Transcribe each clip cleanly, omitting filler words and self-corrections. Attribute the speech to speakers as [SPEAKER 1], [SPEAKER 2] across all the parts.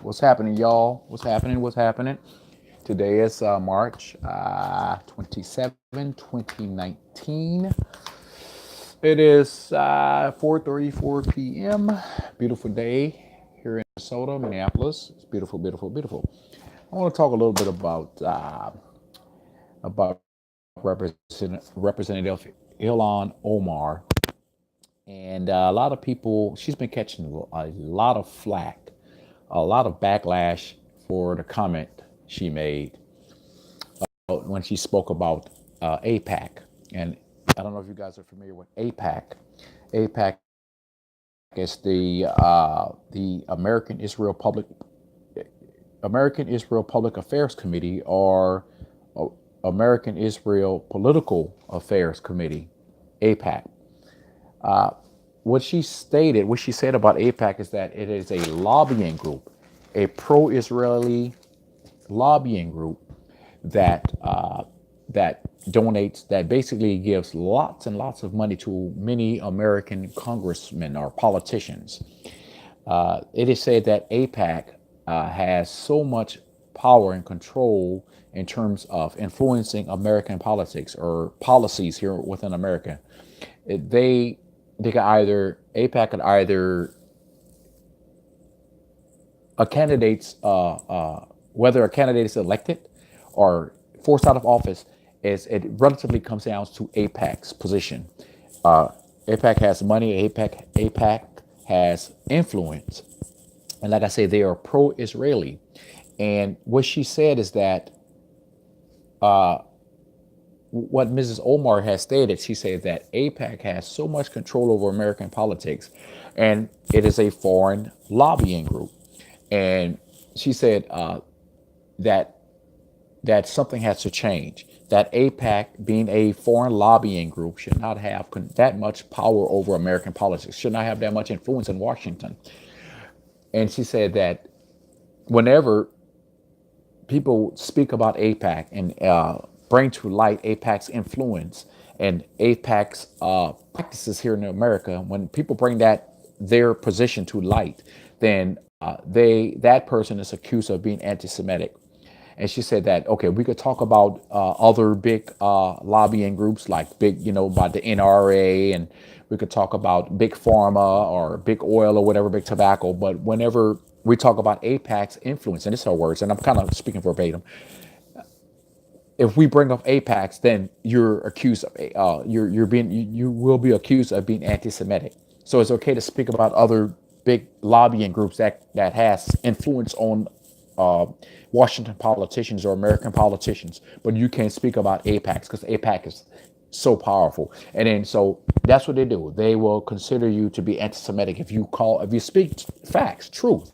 [SPEAKER 1] What's happening, y'all? What's happening? What's happening? Today is March 27, 2019. It is 4:34 p.m. Beautiful day here in Minnesota, Minneapolis. It's beautiful, beautiful, beautiful. I want to talk a little bit about Representative Ilhan Omar, and a lot of people. She's been catching a lot of flack, a lot of backlash for the comment she made when she spoke about APAC. And I don't know if you guys are familiar with APAC. APAC is the American Israel Public Affairs Committee, or American Israel Political Affairs Committee, APAC. What she said about APAC is that it is a lobbying group, a pro-Israeli lobbying group that that donates, that basically gives lots and lots of money to many American congressmen or politicians. It is said that APAC has so much power and control in terms of influencing American politics or policies here within America. They could either APAC could either a candidate's whether a candidate is elected or forced out of office, is it relatively comes down to APAC's position. APAC has money. APAC has influence, and like I say, they are pro-Israeli. And what she said is that what Mrs. Omar has stated, she said that APAC has so much control over American politics, and it is a foreign lobbying group. And she said that that something has to change. That APAC, being a foreign lobbying group, should not have that much power over American politics, should not have that much influence in Washington. And she said that whenever people speak about APAC and bring to light APAC's influence and APAC's practices here in America, when people bring their position to light, then that person is accused of being anti-Semitic. And she said that, okay, we could talk about other big lobbying groups like about the NRA, and we could talk about big pharma or big oil or whatever, big tobacco. But whenever we talk about APAC's influence, and it's her words, and I'm kind of speaking verbatim, if we bring up APACs, then you're accused of you will be accused of being anti-Semitic. So it's okay to speak about other big lobbying groups that has influence on uh, Washington politicians or American politicians, but you can't speak about APACs because APAC is so powerful. And then so that's what they do. They will consider you to be anti-Semitic if you speak facts, truth.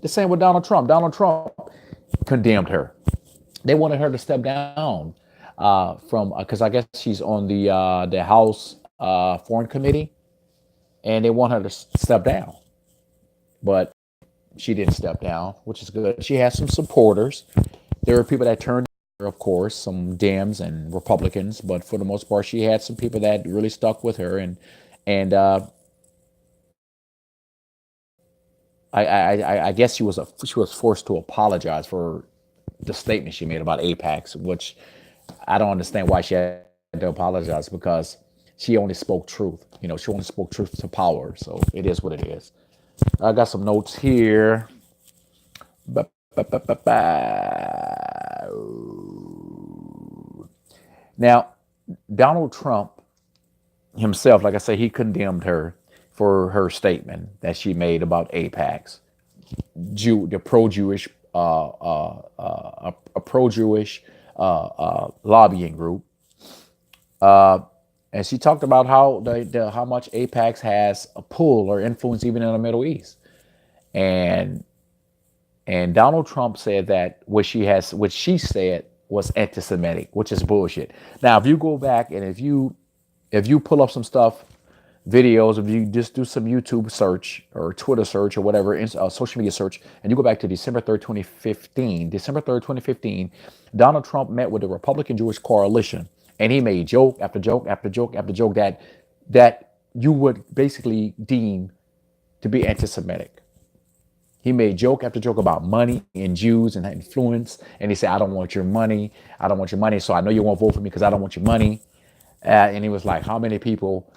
[SPEAKER 1] The same with Donald Trump. Donald Trump condemned her. They wanted her to step down from because I guess she's on the House Foreign Committee, and they want her to step down, but she didn't step down, which is good. She has some supporters. There were people that turned her, of course, some Dems and Republicans, but for the most part, she had some people that really stuck with her, and I guess she was forced to apologize for the statement she made about Apex, which I don't understand why she had to apologize, because she only spoke truth. She only spoke truth to power. So it is what it is. I got some notes here. Ba, ba, ba, ba, ba. Now, Donald Trump himself, like I say, he condemned her for her statement that she made about APACs, the pro-Jewish, a pro-Jewish lobbying group. And she talked about how much APACs has a pull or influence even in the Middle East. And Donald Trump said that what she said was anti-Semitic, which is bullshit. Now, if you go back and if you pull up some stuff, videos, if you just do some YouTube search or Twitter search or whatever, social media search, and you go back to December 3rd, 2015, Donald Trump met with the Republican Jewish Coalition, and he made joke after joke after joke after joke that you would basically deem to be anti-Semitic. He made joke after joke about money and Jews and influence. And he said, I don't want your money. I don't want your money. So I know you won't vote for me because I don't want your money. And he was like, how many people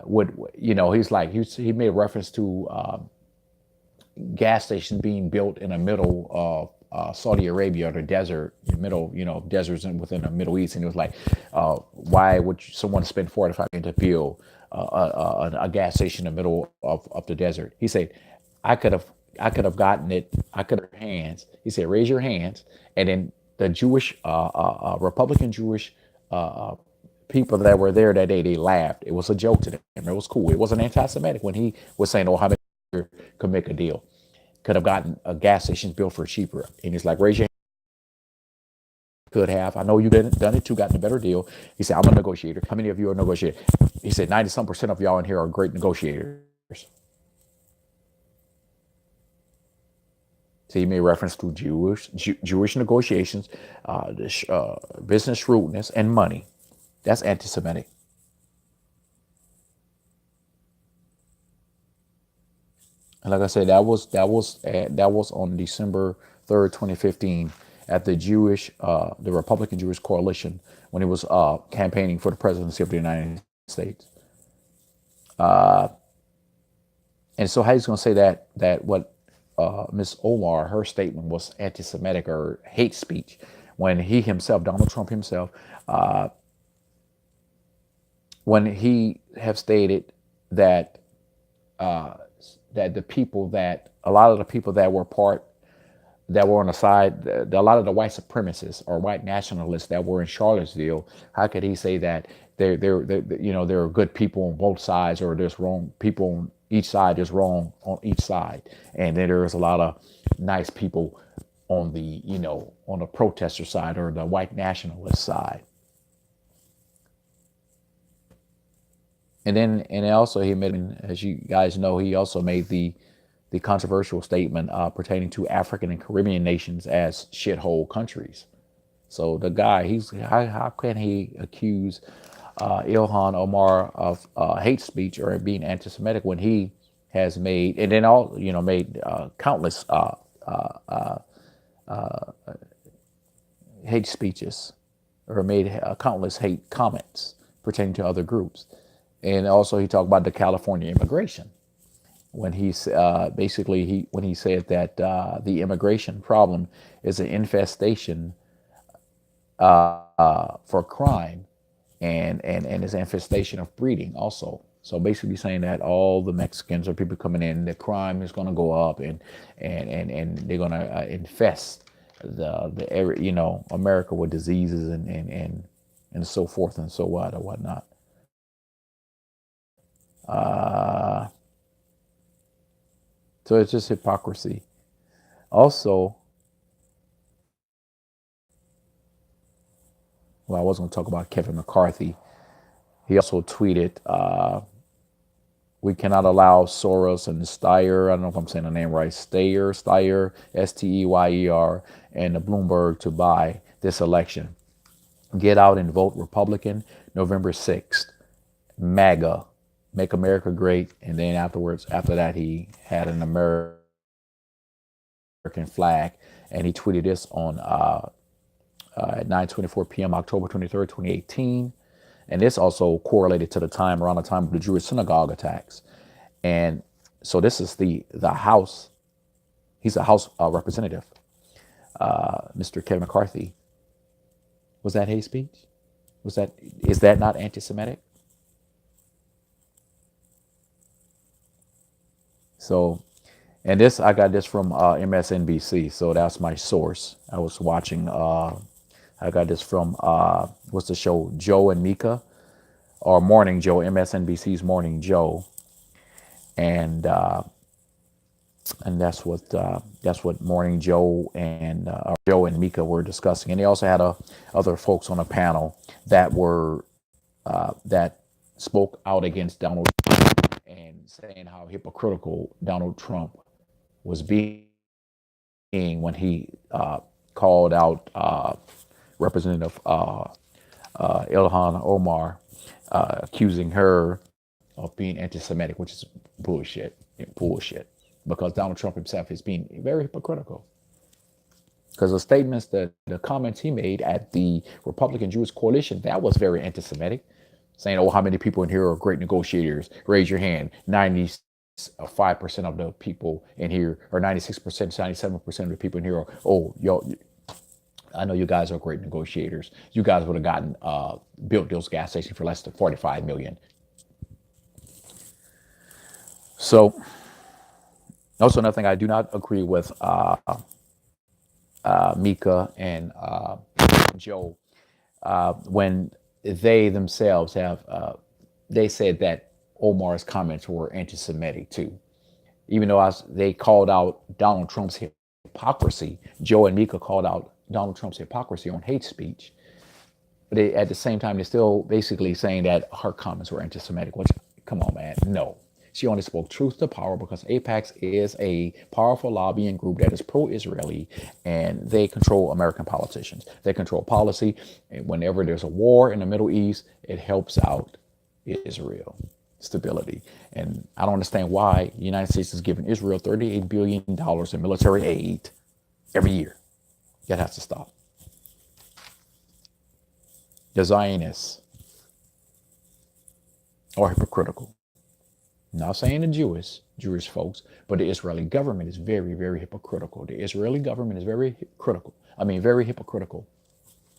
[SPEAKER 1] would, he's like, he made reference to gas stations being built in the middle of Saudi Arabia, or the desert, middle, deserts within the Middle East. And he was like, why would someone spend 45 million to build a gas station in the middle of the desert? He said, I could have, gotten it. I could have hands. He said, raise your hands. And then the Jewish, Republican Jewish people that were there that day, they laughed. It was a joke to them. It was cool. It wasn't anti-Semitic when he was saying, oh, how many could make a deal? Could have gotten a gas stations built for cheaper. And he's like, raise your hand. Could have. I know you done it too, gotten a better deal. He said, I'm a negotiator. How many of you are negotiators? He said, 90% of y'all in here are great negotiators. So he made reference to Jewish negotiations, business shrewdness, and money. That's anti-Semitic. And like I said, that was on December 3rd, 2015, at the Republican Jewish Coalition, when he was campaigning for the presidency of the United States. And so how he's going to say that what Miss Omar, her statement was anti-Semitic or hate speech, when he himself, Donald Trump himself, when he have stated that that the people that a lot of the people that were on the side, a lot of the white supremacists or white nationalists that were in Charlottesville, how could he say that there are good people on both sides, or there's wrong people on each side, there's wrong on each side, and then there's a lot of nice people on the on the protester side or the white nationalist side. And also he made, as you guys know, he also made the controversial statement pertaining to African and Caribbean nations as shithole countries. So the guy, how can he accuse Ilhan Omar of hate speech or being anti-Semitic when he has made, and then made countless hate speeches, or made countless hate comments pertaining to other groups. And also he talked about the California immigration, when he basically when he said that the immigration problem is an infestation for crime, and is an infestation of breeding also. So basically saying that all the Mexicans or people coming in, the crime is going to go up, and they're going to infest the area, America, with diseases and so forth and so what or whatnot. So it's just hypocrisy. Also, well, I was going to talk about Kevin McCarthy. He also tweeted, we cannot allow Soros and Steyer, I don't know if I'm saying the name right, Steyer, Steyer, and the Bloomberg to buy this election. Get out and vote Republican November 6th. MAGA, Make America Great. And then after that, he had an American flag. And he tweeted this on at 9:24 p.m. October 23rd, 2018. And this also correlated to around the time of the Jewish synagogue attacks. And so this is the House. He's a House representative, Mr. Kevin McCarthy. Was that hate speech? Is that not anti-Semitic? So, and I got this from MSNBC. So that's my source. I was watching. I got this from what's the show? Joe and Mica, or Morning Joe, MSNBC's Morning Joe, and that's what Morning Joe and Joe and Mica were discussing. And they also had other folks on a panel that were that spoke out against Donald Trump, and saying how hypocritical Donald Trump was being when he called out Representative Ilhan Omar, accusing her of being anti-Semitic, which is bullshit. Bullshit. because Donald Trump himself is being very hypocritical. Because the statements, the comments he made at the Republican Jewish Coalition, that was very anti-Semitic, saying, "Oh, how many people in here are great negotiators? Raise your hand." 95% of the people in here, or 96%, 97% of the people in here are, "Oh, y'all, I know you guys are great negotiators. You guys would have gotten built those gas stations for less than 45 million." So, also another thing I do not agree with Mica and Joe when they themselves have they said that Omar's comments were anti-Semitic too, even though they called out Donald Trump's hypocrisy. Joe and Mica called out Donald Trump's hypocrisy on hate speech. But they, at the same time, they're still basically saying that her comments were anti-Semitic. Which, come on, man, no. She only spoke truth to power because AIPAC is a powerful lobbying group that is pro-Israeli, and they control American politicians. They control policy, and whenever there's a war in the Middle East, it helps out Israel stability. And I don't understand why the United States is giving Israel $38 billion in military aid every year. That has to stop. The Zionists are hypocritical. I'm not saying the Jewish folks, but the Israeli government is very, very hypocritical. The Israeli government is very critical. I mean, very hypocritical.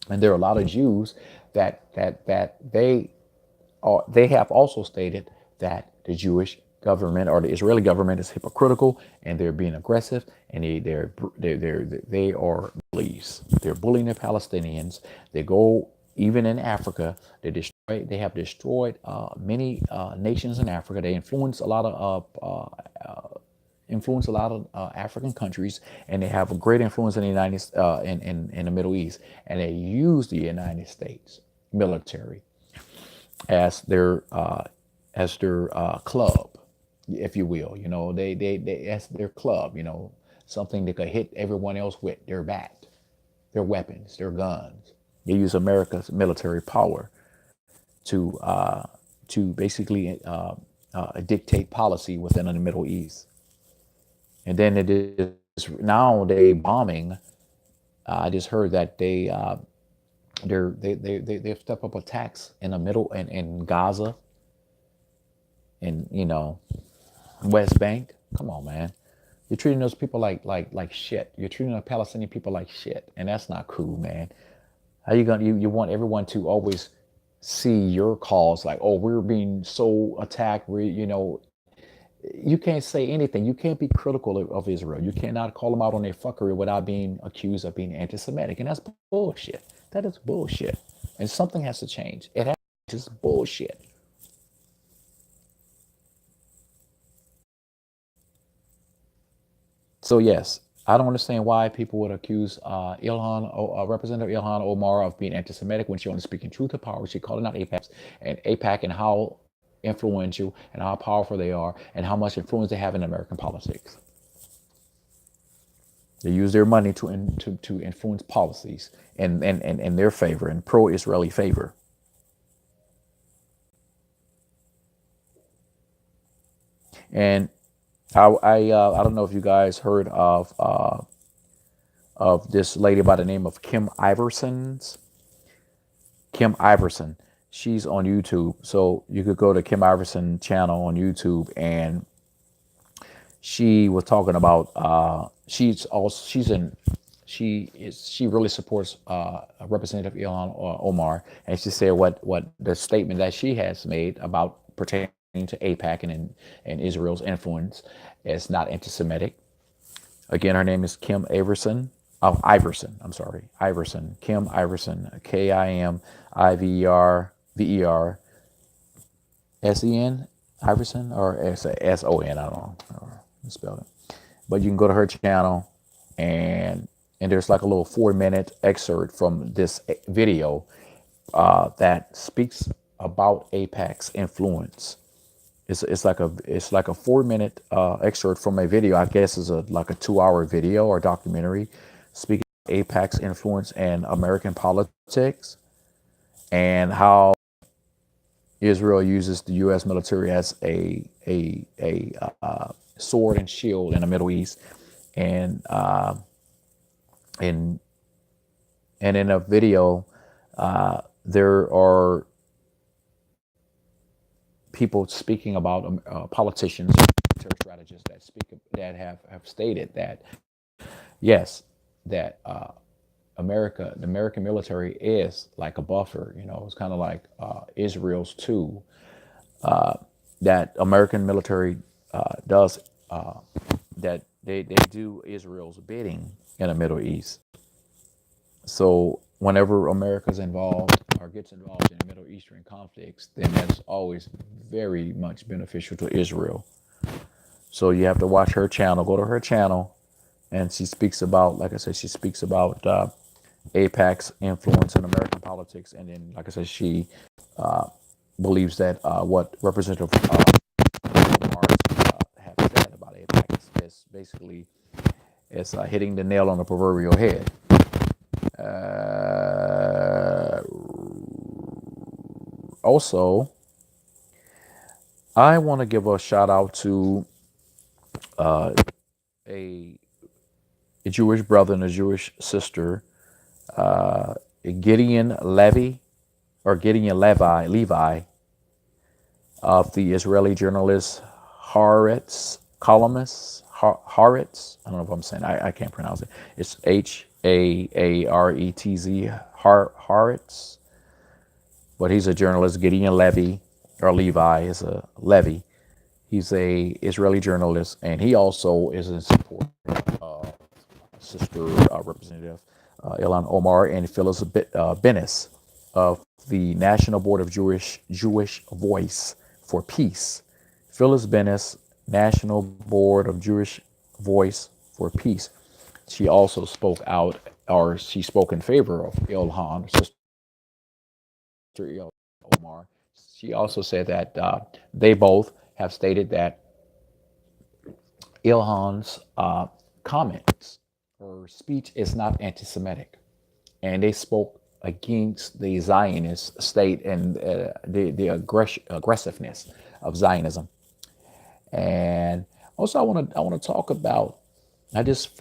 [SPEAKER 1] And there are a lot of Jews that they have also stated that the Jewish government or the Israeli government is hypocritical, and they're being aggressive, and they are bullies. They're bullying the Palestinians. They go even in Africa. They have destroyed many nations in Africa. They influence a lot of African countries, and they have a great influence in the in the Middle East. And they use the United States military as their club, if you will. You know, they as their club. You know, something they could hit everyone else with. Their bat, their weapons, their guns. They use America's military power to basically dictate policy within the Middle East. And then it is now they bombing. I just heard that they've stepped up attacks in the middle in Gaza, and West Bank. Come on, man. You're treating those people like shit. You're treating the Palestinian people like shit, and that's not cool, man. How you gonna you want everyone to always see your cause like, oh, we're being so attacked. You can't say anything. You can't be critical of Israel. You cannot call them out on their fuckery without being accused of being anti-Semitic, and that's bullshit. That is bullshit, and something has to change. It has just bullshit. So yes, I don't understand why people would accuse Representative Ilhan Omar of being anti-Semitic when she only speaking truth to power. She calling out AIPAC and how influential and how powerful they are and how much influence they have in American politics. They use their money to influence policies in their favor, in pro-Israeli favor. And I don't know if you guys heard of this lady by the name of Kim Iverson's. Kim Iverson. She's on YouTube, so you could go to Kim Iverson channel on YouTube, and she was talking about she really supports Representative Ilhan Omar, and she said what the statement that she has made about pertaining to AIPAC and Israel's influence is not anti-Semitic. Again, her name is Kim Iverson. Oh, Iverson. I'm sorry, Iverson. Kim Iverson. KIMVERSEN. Iverson or SON. I don't know how to spell it. But you can go to her channel, and there's like a little 4-minute excerpt from this video that speaks about AIPAC's influence. It's like a 4-minute excerpt from a video. I guess is like a 2-hour video or documentary speaking of AIPAC's influence in American politics and how Israel uses the U.S. military as a sword and shield in the Middle East, and in in a video, there are people speaking about politicians, military strategists that have stated that yes, that the American military is like a buffer. It's kind of like Israel's too. That American military does that they do Israel's bidding in the Middle East. So whenever America's involved or gets involved in Middle Eastern conflicts, then that's always very much beneficial to Israel. So you have to watch her channel. Go to her channel, and she speaks about, like I said, she speaks about AIPAC's influence in American politics, and then, like I said, she believes that what Representative Mars have said about AIPAC is basically hitting the nail on the proverbial head. Also, I want to give a shout out to a Jewish brother and a Jewish sister, Gideon Levy, or Gideon Levi, of the Israeli journalist Haaretz columnist. Haaretz. I don't know if I'm saying. I can't pronounce it. It's Haaretz. Haaretz. But he's a journalist. Gideon Levy, or Levi, is a Levy. He's a Israeli journalist, and he also is in support of Sister Representative Ilhan Omar and Phyllis Bennis of the National Board of Jewish Voice for Peace. Phyllis Bennis, National Board of Jewish Voice for Peace. She also spoke out, or she spoke in favor of Ilhan, Sister Ilhan Omar. She also said that they both have stated that Ilhan's comments or speech is not anti-Semitic, and they spoke against the Zionist state and the aggressiveness of Zionism. And also, I want to talk about. I just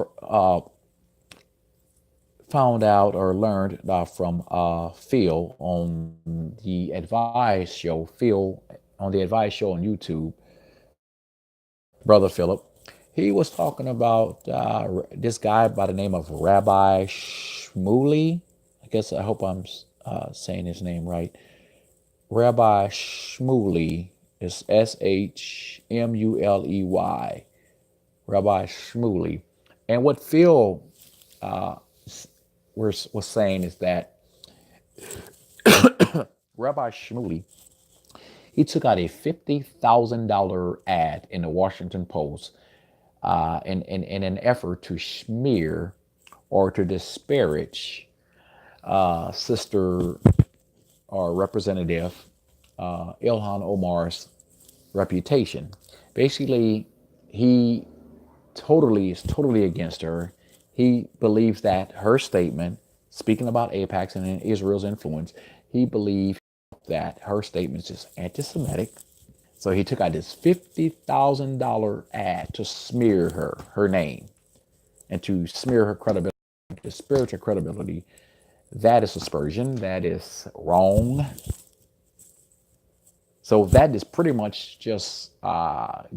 [SPEAKER 1] found out or learned from Phil on the Advice Show. Phil on the Advice Show on YouTube. Brother Philip, he was talking about this guy by the name of Rabbi Shmuley. I hope I'm saying his name right. Rabbi Shmuley is Shmuley. Rabbi Shmuley. And what Phil was saying is that Rabbi Shmuley, he took out a $50,000 ad in the Washington Post in an effort to smear or to disparage Sister or Representative Ilhan Omar's reputation. Basically, he is totally against her. He believes that her statement, speaking about AIPAC and Israel's influence, he believed that her statement is anti-Semitic. So he took out this $50,000 ad to smear her name, and to smear her credibility, the spiritual credibility. That is aspersion. That is wrong. So that is pretty much just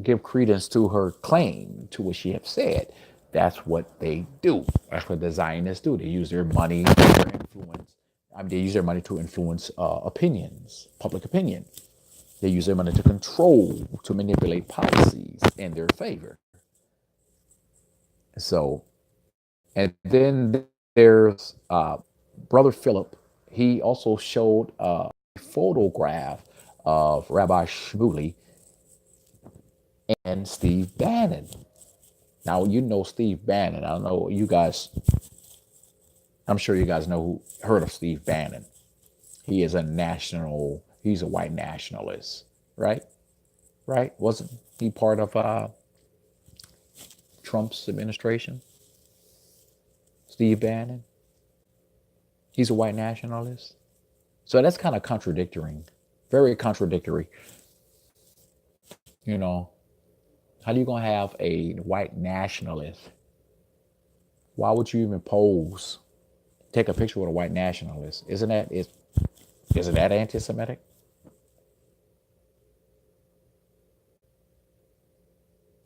[SPEAKER 1] give credence to her claim, to what she has said. That's what they do. That's what the Zionists do. They use their money, their influence. They use their money to influence opinions, public opinion. They use their money to control, to manipulate policies in their favor. So, and then there's Brother Philip. He also showed a photograph of Rabbi Shmuley and Steve Bannon. Now, you know Steve Bannon. I don't know you guys. I'm sure you guys heard of Steve Bannon. He is he's a white nationalist, right? Right? Wasn't he part of Trump's administration? Steve Bannon? He's a white nationalist. So that's kind of contradictory, very contradictory, you know. How do you gonna have a white nationalist? Why would you even pose? Take a picture with a white nationalist? Isn't that anti-Semitic?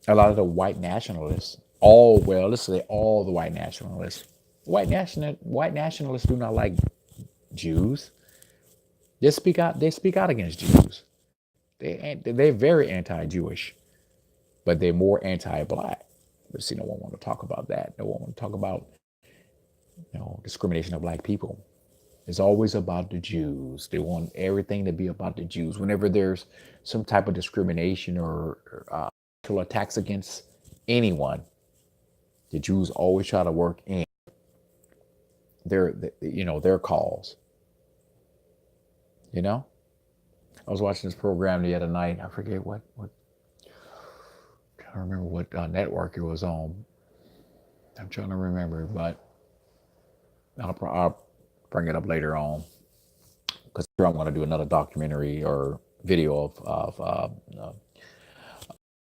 [SPEAKER 1] A lot of the white nationalists, let's say all the white nationalists, white nationalists do not like Jews. They speak out against Jews. They're very anti-Jewish, but they're more anti-black. But see, no one want to talk about that. No one want to talk about discrimination of black people. It's always about the Jews. They want everything to be about the Jews. Whenever there's some type of discrimination or attacks against anyone, the Jews always try to work in their cause. You know, I was watching this program the other night. I forget what I can't remember what network it was on. I'm trying to remember, but I'll bring it up later on because I'm going to do another documentary or video of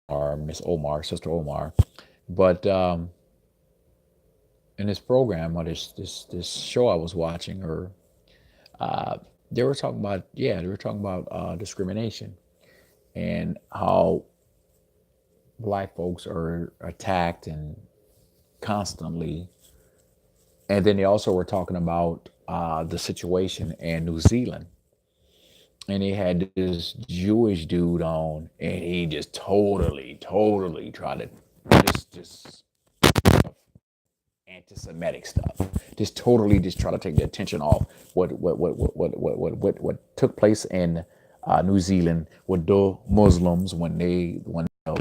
[SPEAKER 1] our Miss Omar, Sister Omar. But in this program or this show I was watching, or they were talking about discrimination and how black folks are attacked and constantly. And then they also were talking about the situation in New Zealand. And they had this Jewish dude on, and he just totally tried to just anti-Semitic stuff. Just try to take the attention off what took place in New Zealand with the Muslims when the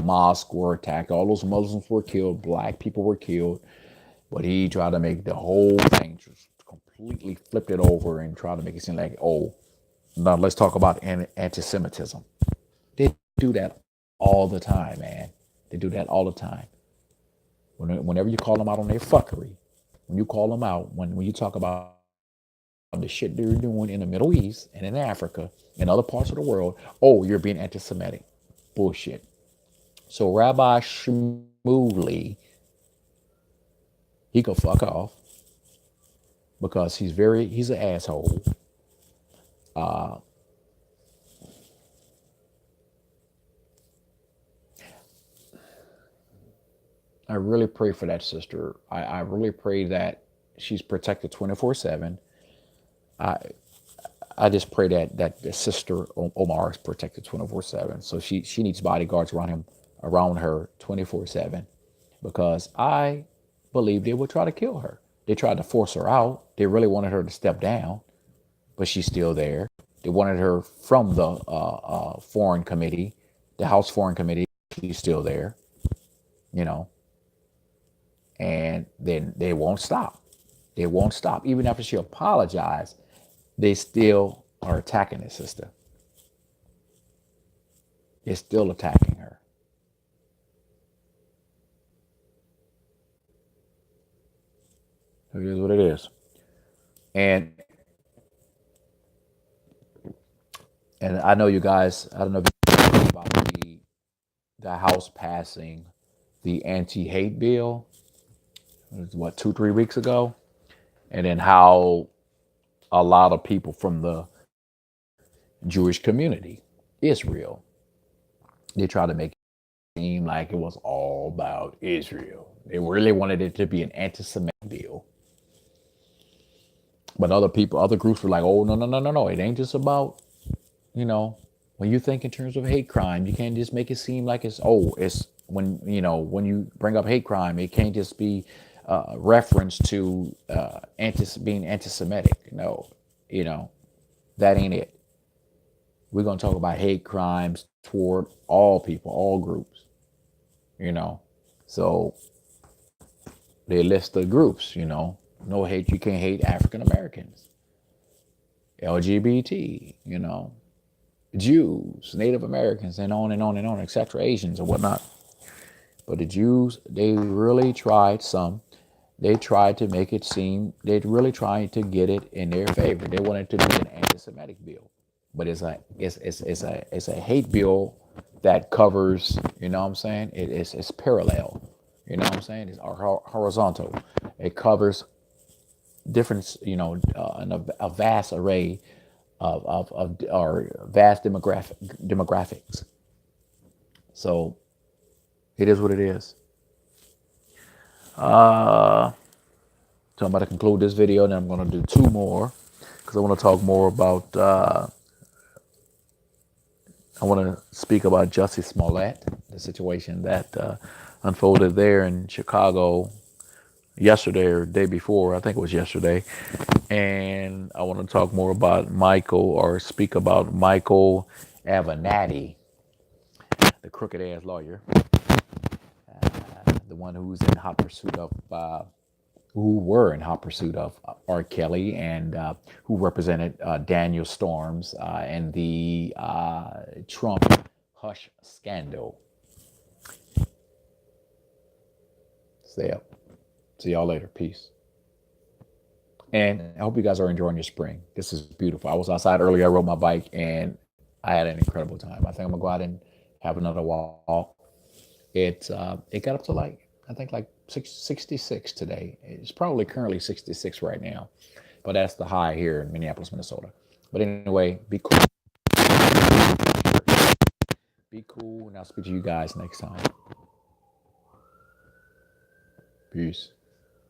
[SPEAKER 1] mosque were attacked. All those Muslims were killed. Black people were killed. But he tried to make the whole thing just completely flipped it over and tried to make it seem like, oh, now let's talk about anti-Semitism. They do that all the time, man. They do that all the time. Whenever you call them out on their fuckery, when you call them out, when you talk about the shit they're doing in the Middle East and in Africa and other parts of the world, oh, you're being anti-Semitic. Bullshit. So Rabbi Shmuley, he could fuck off because he's an asshole. I really pray for that sister. I really pray that she's protected 24/7. I just pray that the sister Omar is protected 24/7. So she needs bodyguards around her 24/7, because I believe they would try to kill her. They tried to force her out. They really wanted her to step down, but she's still there. They wanted her from the foreign committee, the House Foreign Committee. She's still there, you know, and then they won't stop. They won't stop. Even after she apologized, they still are attacking his sister. They're still attacking her. It is what it is. And I know you guys, I don't know if you know about the House passing the anti-hate bill. It was, what, 2, 3 weeks ago? And then how a lot of people from the Jewish community, Israel, they try to make it seem like it was all about Israel. They really wanted it to be an anti-Semitic bill. But other groups were like, oh, no. It ain't just about, when you think in terms of hate crime, you can't just make it seem like it's when you bring up hate crime, it can't just be reference to being anti-Semitic. No, that ain't it. We're going to talk about hate crimes toward all people, all groups, So they list the groups, no hate, you can't hate African Americans, LGBT, Jews, Native Americans, and on and on and on, etc., Asians and whatnot. But the Jews, they really tried they tried to make it seem, they really tried to get it in their favor. They wanted to be an anti-Semitic bill. But it's a hate bill that covers, you know what I'm saying? It's parallel, you know what I'm saying? It's horizontal. It covers different, a vast array of or vast demographics. So it is what it is. So I'm about to conclude this video, and then I'm going to do two more because I want to talk more about. I want to speak about Justice Smollett, the situation that unfolded there in Chicago yesterday or day before. I think it was yesterday. And I want to talk more about Michael, or speak about Michael Avenatti, the crooked ass lawyer, the one who's in hot pursuit of, who were in hot pursuit of R. Kelly, and who represented Daniel Storms and the Trump hush scandal. Stay up. See y'all later. Peace. And I hope you guys are enjoying your spring. This is beautiful. I was outside earlier. I rode my bike and I had an incredible time. I think I'm gonna go out and have another walk. It got up to like, I think like 66 today. It's probably currently 66 right now, but that's the high here in Minneapolis, Minnesota. But anyway, be cool. Be cool, and I'll speak to you guys next time. Peace.